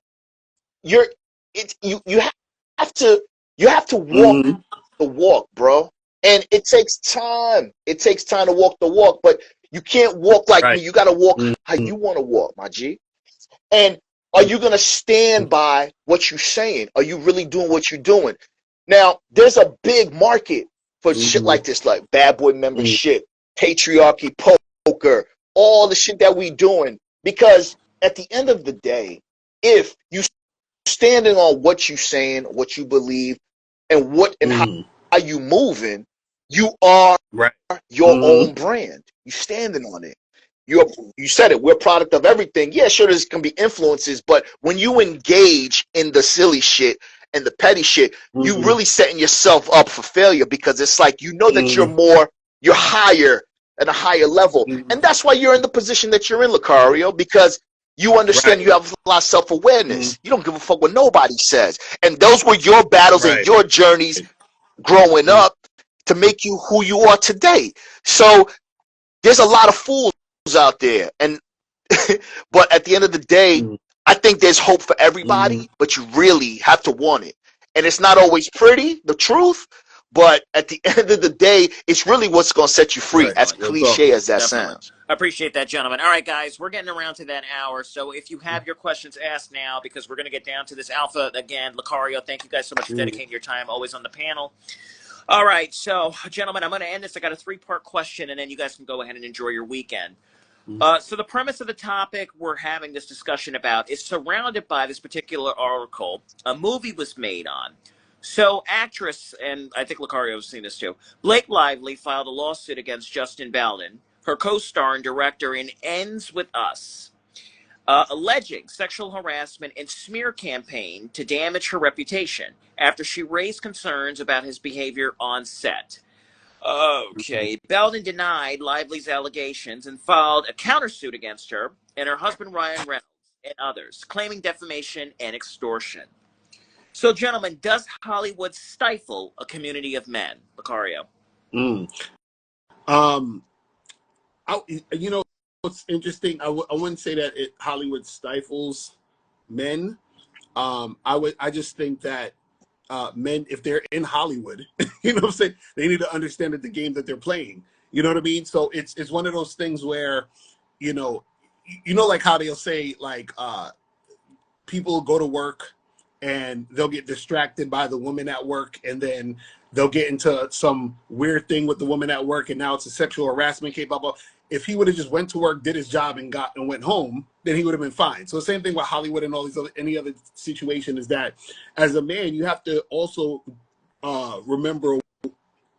you're it's you have to walk Mm-hmm. the walk, bro. And it takes time. It takes time to walk the walk, but you can't walk like Right. me. You got to walk how Mm-hmm. you want to walk, my G. And are you going to stand by what you're saying? Are you really doing what you're doing? Now, there's a big market for shit Mm-hmm. like this, like bad boy membership, patriarchy, poker, all the shit that we doing. Because at the end of the day, if you standing on what you saying, what you believe, and how Mm-hmm. you moving, you are Right. your Mm-hmm. own brand. You standing on it. You said it. We're a product of everything. Yeah, sure, there's gonna be influences, but when you engage in the silly shit and the petty shit, you Mm-hmm. really setting yourself up for failure because it's like you know that Mm-hmm. you're higher at a higher level, Mm-hmm. and that's why you're in the position that you're in, Lucario, because you understand Right. you have a lot of Mm-hmm. self-awareness. You don't give a fuck what nobody says, and those were your battles and Right. your journeys growing Mm-hmm. up to make you who you are today. So there's a lot of fools out there, and but at the end of the day, I think there's hope for Mm-hmm. everybody, but you really have to want it. And it's not always pretty, the truth, but at the end of the day, it's really what's going to set you free, Right. as Definitely. Real talk. cliche as that Definitely. sounds. I appreciate that, gentlemen. All right, guys, we're getting around to that hour. So if you have your questions asked now, because we're going to get down to this Alpha again, Lucario, thank you guys so much for Mm-hmm. dedicating your time, always on the panel. All right, so, gentlemen, I'm going to end this. I got a 3-part question, and then you guys can go ahead and enjoy your weekend. So the premise of the topic we're having this discussion about is surrounded by this particular article a movie was made on. So actress, and I think Lucario has seen this too, Blake Lively filed a lawsuit against Justin Baldwin, her co-star and director in Ends With Us, alleging sexual harassment and smear campaign to damage her reputation after she raised concerns about his behavior on set. Okay. Belden denied Lively's allegations and filed a countersuit against her and her husband Ryan Reynolds and others, claiming defamation and extortion. So, gentlemen, does Hollywood stifle a community of men? Lucario. Mm. Um, I, what's interesting? I wouldn't say that Hollywood stifles men. I just think that men, if they're in Hollywood, you know what I'm saying, they need to understand that the game that they're playing. You know what I mean? So it's one of those things where, you know, like how they'll say like people go to work and they'll get distracted by the woman at work and then they'll get into some weird thing with the woman at work and now it's a sexual harassment case, blah, blah. If he would have just went to work, did his job and went home, then he would have been fine. So the same thing with Hollywood and all these any other situation is that as a man, you have to also remember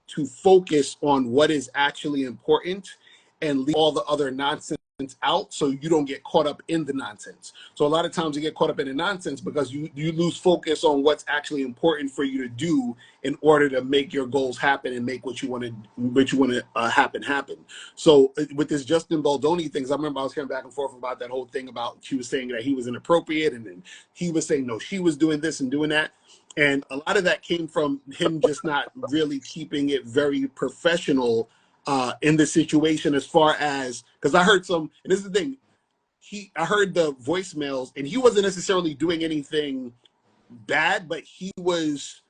to focus on what is actually important and leave all the other nonsense out so you don't get caught up in the nonsense. So a lot of times you get caught up in the nonsense because you lose focus on what's actually important for you to do in order to make your goals happen and make what you want to happen. So with this Justin Baldoni things, I remember I was hearing back and forth about that whole thing about she was saying that he was inappropriate, and then he was saying no, she was doing this and doing that. And a lot of that came from him just not really keeping it very professional in the situation, as far as, because I heard some, and this is the thing, I heard the voicemails, and he wasn't necessarily doing anything bad, but he was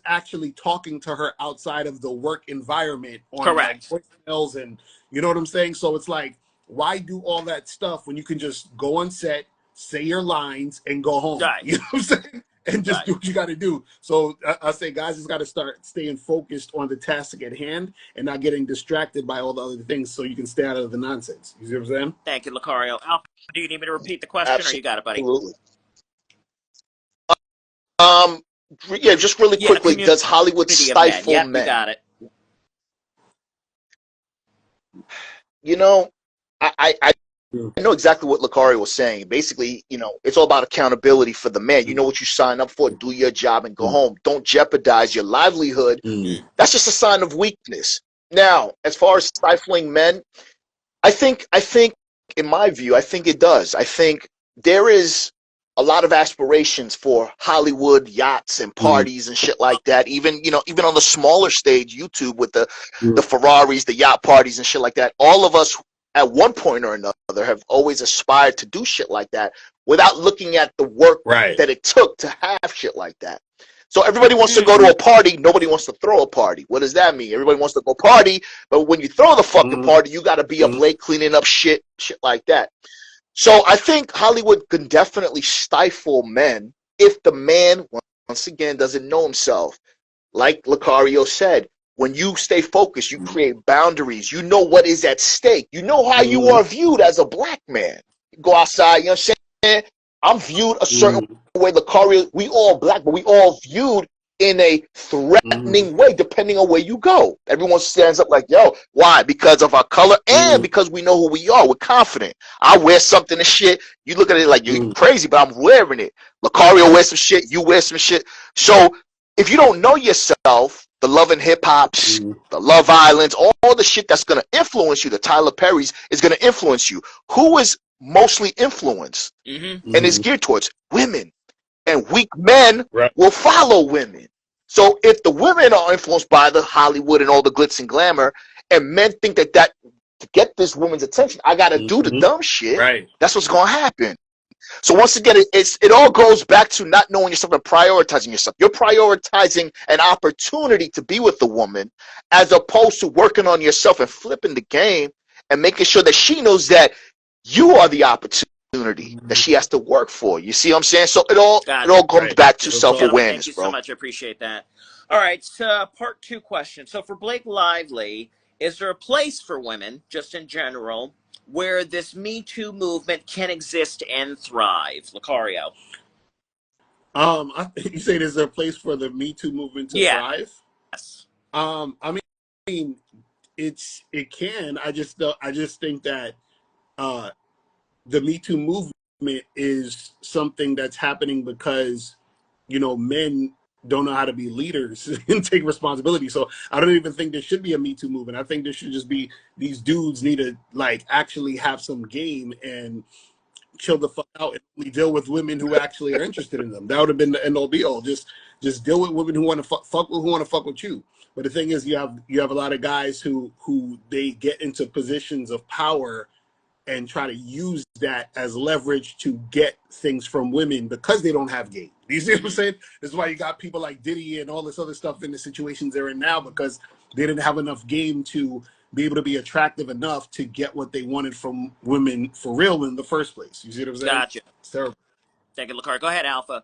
actually talking to her outside of the work environment on like Correct. voicemails, and you know what I'm saying? So it's like, why do all that stuff when you can just go on set, say your lines, and go home? Right. You know what I'm saying? And just do what you got to do. So I say, guys, just got to start staying focused on the task at hand and not getting distracted by all the other things, so you can stay out of the nonsense. You see what I'm saying? Thank you, Lucario. Alpha, do you need me to repeat the question, or you got it, buddy? Absolutely. Yeah, just really quickly, does Hollywood stifle men? You got it. You know, I know exactly what Lucario was saying. Basically, you know, it's all about accountability for the man. You know what you sign up for, do your job and go home. Don't jeopardize your livelihood. That's just a sign of weakness. Now, as far as stifling men, I think in my view, I think it does. I think there is a lot of aspirations for Hollywood yachts and parties and shit like that. Even, you know, even on the smaller stage, YouTube, with the Ferraris, the yacht parties and shit like that. All of us at one point or another have always aspired to do shit like that without looking at the work that it took to have shit like that. So everybody wants to go to a party. Nobody wants to throw a party. What does that mean? Everybody wants to go party, but when you throw the fucking party, you got to be up late cleaning up shit like that. So I think Hollywood can definitely stifle men if the man, once again, doesn't know himself. Like Lucario said, when you stay focused, you create boundaries. You know what is at stake. You know how you are viewed as a black man. You go outside, you know what I'm saying? I'm viewed a certain way. Lucario, we all black, but we all viewed in a threatening way, depending on where you go. Everyone stands up like, yo, why? Because of our color and because we know who we are. We're confident. I wear something and shit. You look at it like you're crazy, but I'm wearing it. Lucario wears some shit. You wear some shit. So if you don't know yourself, the Love and Hip Hops, the Love Islands, all the shit that's going to influence you, the Tyler Perry's, is going to influence you. Who is mostly influenced and is geared towards women? And weak men will follow women. So if the women are influenced by the Hollywood and all the glitz and glamour, and men think that to get this woman's attention, I got to do the dumb shit, that's what's going to happen. So once again, it all goes back to not knowing yourself and prioritizing yourself. You're prioritizing an opportunity to be with the woman as opposed to working on yourself and flipping the game and making sure that she knows that you are the opportunity that she has to work for. You see what I'm saying? So it all comes back to self-awareness, Thank you bro. so much. I appreciate that. All right, so part 2 question. So for Blake Lively, is there a place for women, just in general, where this Me Too movement can exist and thrive? Lucario. You say there's a place for the Me Too movement to thrive? Yes. I mean, it can. I just think that the Me Too movement is something that's happening because, you know, men don't know how to be leaders and take responsibility. So I don't even think there should be a Me Too movement. I think there should just be, these dudes need to like actually have some game and chill the fuck out and only deal with women who actually are interested in them. That would have been the end all be all. Just deal with women who want to fuck with you. But the thing is, you have a lot of guys who they get into positions of power and try to use that as leverage to get things from women because they don't have game. You see what I'm saying? This is why you got people like Diddy and all this other stuff in the situations they're in now, because they didn't have enough game to be able to be attractive enough to get what they wanted from women for real in the first place. You see what I'm saying? Gotcha. It's terrible. Thank you, Lucario. Go ahead, Alpha.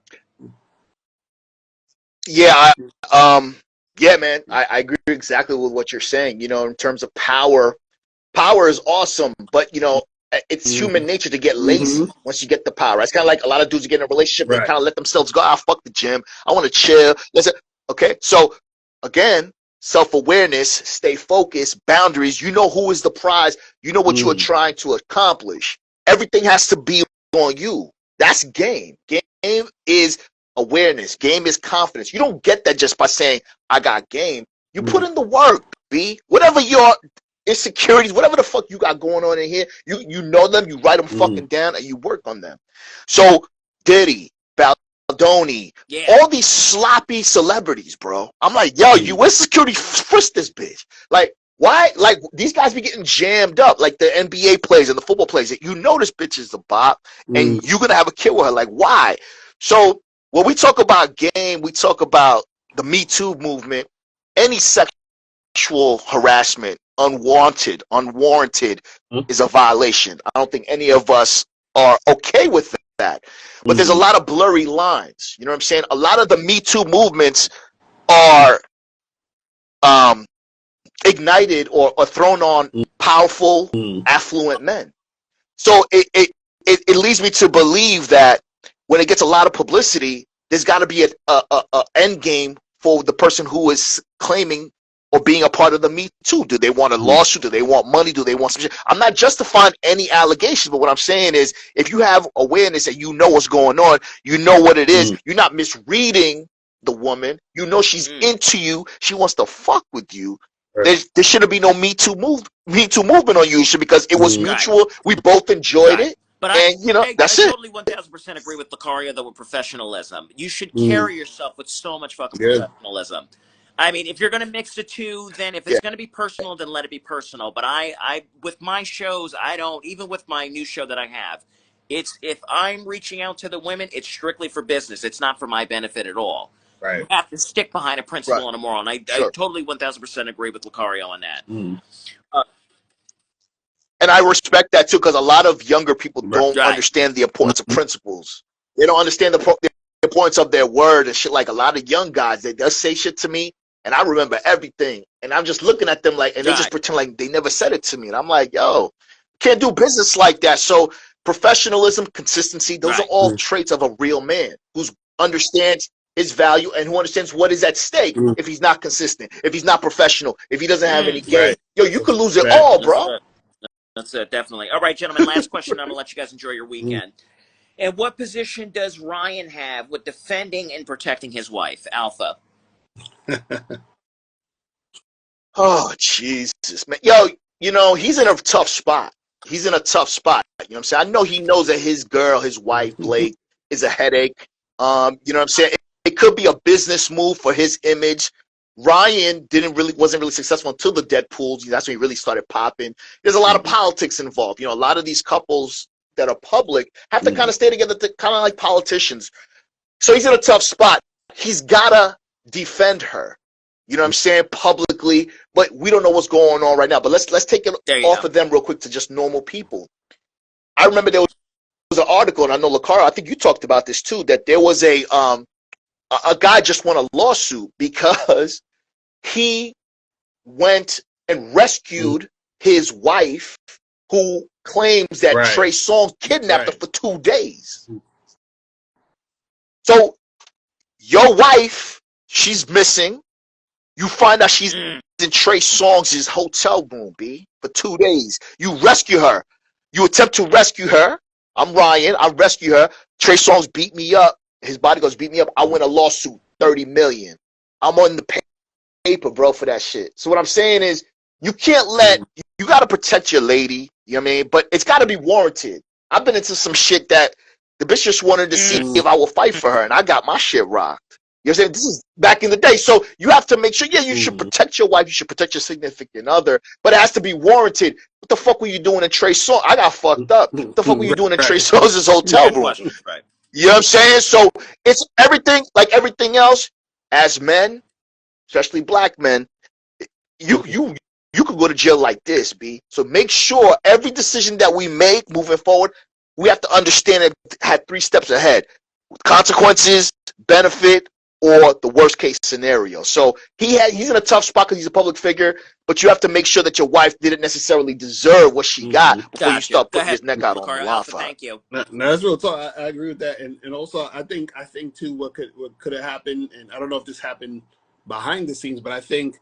Yeah, yeah, man, I agree exactly with what you're saying. You know, in terms of power is awesome, but you know, it's human nature to get lazy once you get the power. It's kind of like a lot of dudes get in a relationship, they kind of let themselves go. Fuck the gym. I want to chill. Listen, okay. So again, self-awareness, stay focused, boundaries. You know who is the prize. You know what you are trying to accomplish. Everything has to be on you. That's game. Game is awareness. Game is confidence. You don't get that just by saying, I got game. You put in the work, B. Whatever your insecurities, whatever the fuck you got going on in here, you know them, you write them fucking down, and you work on them. So, Diddy, Baldoni, all these sloppy celebrities, bro. I'm like, yo, U.S. security frisked this bitch. Like, why? Like, these guys be getting jammed up, like the NBA players and the football players. You know this bitch is the bop, and you're gonna have a kid with her. Like, why? So, when we talk about game, we talk about the MeToo movement. Any sexual harassment, unwanted, unwarranted, is a violation. I don't think any of us are okay with that. But there's a lot of blurry lines. You know what I'm saying? A lot of the Me Too movements are ignited or thrown on powerful, affluent men. So it leads me to believe that when it gets a lot of publicity, there's got to be a end game for the person who is claiming or being a part of the Me Too. Do they want a lawsuit? Do they want money? Do they want some shit? I'm not justifying any allegations, but what I'm saying is, if you have awareness and you know what's going on, you know what it is, you're not misreading the woman, you know she's into you, she wants to fuck with you. There shouldn't be no Me Too movement on you, because it was mutual. We both enjoyed it. But and you know, that's I it. totally 1000% agree with Lucario, though, with professionalism. You should carry yourself with so much fucking professionalism. I mean, if you're going to mix the two, then if it's going to be personal, then let it be personal. But I, with my shows, I don't, even with my new show that I have, it's, if I'm reaching out to the women, it's strictly for business. It's not for my benefit at all. Right. You have to stick behind a principle and a moral. And I totally 1000% agree with Lucario on that. And I respect that too, because a lot of younger people don't understand the importance of principles. They don't understand the importance of their word and shit. Like, a lot of young guys, they just say shit to me, and I remember everything. And I'm just looking at them like, and they just pretend like they never said it to me. And I'm like, yo, can't do business like that. So professionalism, consistency, those are all traits of a real man who understands his value and who understands what is at stake if he's not consistent, if he's not professional, if he doesn't have any game. Yo, you could lose it all, bro. That's it, definitely. All right, gentlemen, last question. I'm going to let you guys enjoy your weekend. And what position does Ryan have with defending and protecting his wife, Alpha? Oh, Jesus, man. Yo, you know, he's in a tough spot. He's in a tough spot. You know what I'm saying? I know he knows that his girl, his wife, Blake, is a headache. You know what I'm saying? It could be a business move for his image. Ryan wasn't really successful until the Deadpools. That's when he really started popping. There's a lot of politics involved. You know, a lot of these couples that are public have to kind of stay together, kind of like politicians. So he's in a tough spot. He's gotta defend her. You know what I'm saying? Publicly, but we don't know what's going on right now. But let's take it off of them real quick to just normal people. I remember there was an article, and I know Lucario, I think you talked about this too, that there was a guy just won a lawsuit because he went and rescued his wife, who claims that Trey Songz kidnapped her for 2 days. So your wife, she's missing. You find out she's in Trey Songz' hotel room, B, for 2 days. You rescue her. You attempt to rescue her. I'm Ryan. I rescue her. Trey Songz beat me up. His bodyguards beat me up. I win a lawsuit, $30 million. I'm on the paper, bro, for that shit. So what I'm saying is, you can't you got to protect your lady, you know what I mean? But it's got to be warranted. I've been into some shit that the bitch just wanted to see if I will fight for her, and I got my shit rocked. You know what I'm saying? This is back in the day. So you have to make sure, you should protect your wife, you should protect your significant other, but it has to be warranted. What the fuck were you doing in Trey Songz? I got fucked up. What the fuck were you doing in Trey Songz' hotel room? You know what I'm saying? So it's everything, like everything else, as men, especially black men, you could go to jail like this, B. So make sure every decision that we make moving forward, we have to understand it had 3 steps ahead. Consequences, benefit, or the worst case scenario. So he's in a tough spot because he's a public figure, but you have to make sure that your wife didn't necessarily deserve what she got before you start putting his neck out on the line. Thank you. No, that's real talk. I agree with that, and also I think too what could have happened, and I don't know if this happened behind the scenes, but I think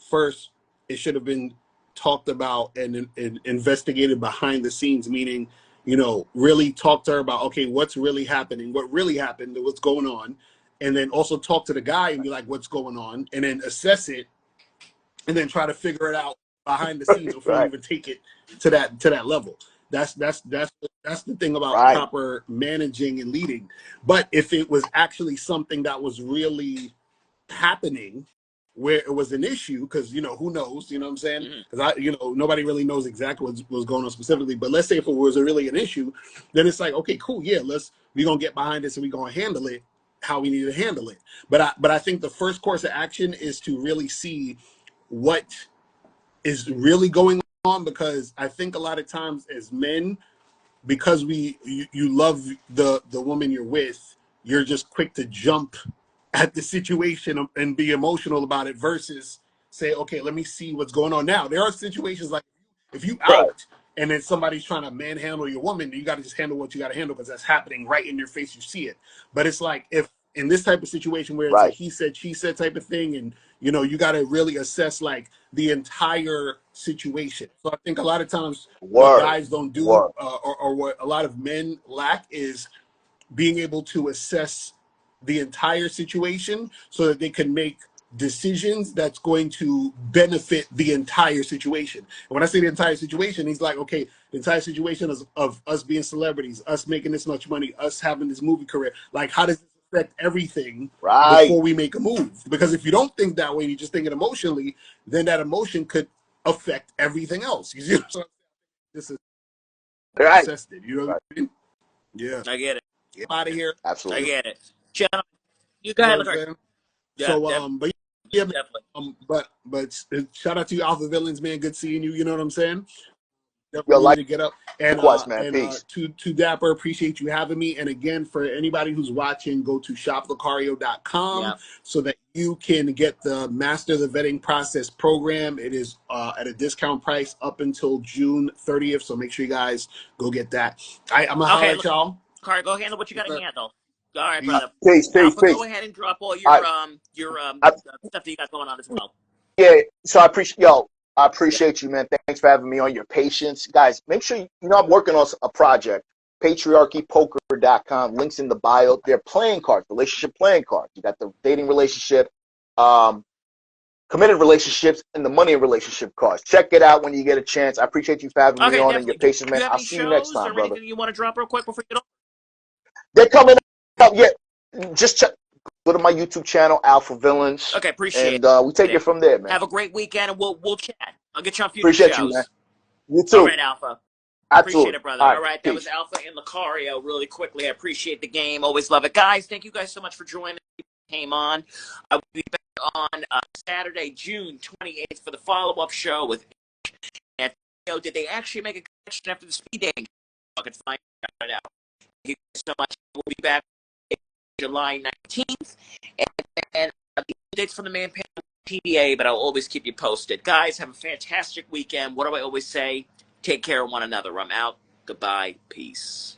first it should have been talked about and investigated behind the scenes, meaning, you know, really talk to her about, okay, what's really happening, what really happened, what's going on, and then also talk to the guy and be like, what's going on, and then assess it, and then try to figure it out behind the scenes before you Right. even take it to that level. That's the thing about Right. proper managing and leading. But if it was actually something that was really happening, where it was an issue, because, you know, who knows, you know what I'm saying? Because you know, nobody really knows exactly what was going on specifically. But let's say if it was really an issue, then it's like, okay, cool, yeah, we're gonna get behind this and we're gonna handle it how we need to handle it. But I think the first course of action is to really see what is really going on, because I think a lot of times as men, because you love the woman you're with, you're just quick to jump at the situation and be emotional about it versus say, okay, let me see what's going on. Now there are situations like if you Right. out and then somebody's trying to manhandle your woman, you got to just handle what you got to handle because that's happening right in your face. You see it. But it's like if in this type of situation where it's a Right. he said she said type of thing, and you know, you got to really assess like the entire situation. So I think a lot of times what Word. guys don't do, Word. or what a lot of men lack, is being able to assess the entire situation so that they can make decisions that's going to benefit the entire situation. And when I say the entire situation, he's like, okay, the entire situation is of us being celebrities, us making this much money, us having this movie career. Like, how does this affect everything Right. before we make a move? Because if you don't think that way, you just think it emotionally, then that emotion could affect everything else. You see what I'm saying? This is Right. assessed it. You know what Right. I mean? Yeah. I get it. Get out of here. I Absolutely. get it. Gentlemen, you go You know ahead, what I'm look. saying? Yeah, So, but yeah, man, definitely. but shout out to you, Alpha Villains, man. Good seeing you. You know what I'm saying? Yo, Definitely need to get up. likewise, man. Peace. To Dapper, appreciate you having me. And again, for anybody who's watching, go to shoplucario.com Yeah. so that you can get the Master the Vetting Process program. It is at a discount price up until June 30th. So make sure you guys go get that. I'm gonna holler Okay, at y'all. Car, go handle what you got to handle. All right, Peace. brother. Peace. Peace. Alpha, go Peace. ahead and drop all I, your I, stuff that you got going on as well. yeah. So I appreciate you, man. Thanks for having me on. Your patience, guys. Make sure I'm working on a project. Patriarchypoker.com. Links in the bio. They're playing cards, relationship playing cards. You got the dating relationship, committed relationships, and the money relationship cards. Check it out when you get a chance. I appreciate you for having me Okay, on and your definitely. Do patience, you man. have I'll any see you next shows time, or brother. anything you want to drop real quick before you get They're coming up. Yeah, just check. Go to my YouTube channel, Alpha Villains, Okay, appreciate and we take it it. from there, man. Have a great weekend, and we'll chat. I'll get you on future Appreciate you, man. shows. You All too. right, Alpha. Appreciate Absolutely. it, brother. All All right. right, that was Peace. Alpha in Lucario. Really quickly, I appreciate the game. Always love it, guys. Thank you guys so much for joining. Came on. I will be back on Saturday, June 28th, for the follow-up show with. And did they actually make a connection after the speed dating? I can find out now. Thank you guys so much. We'll be back July 19th, and the dates for the Man Panel PBA, but I'll always keep you posted. Guys, have a fantastic weekend. What do I always say? Take care of one another. I'm out. Goodbye. Peace.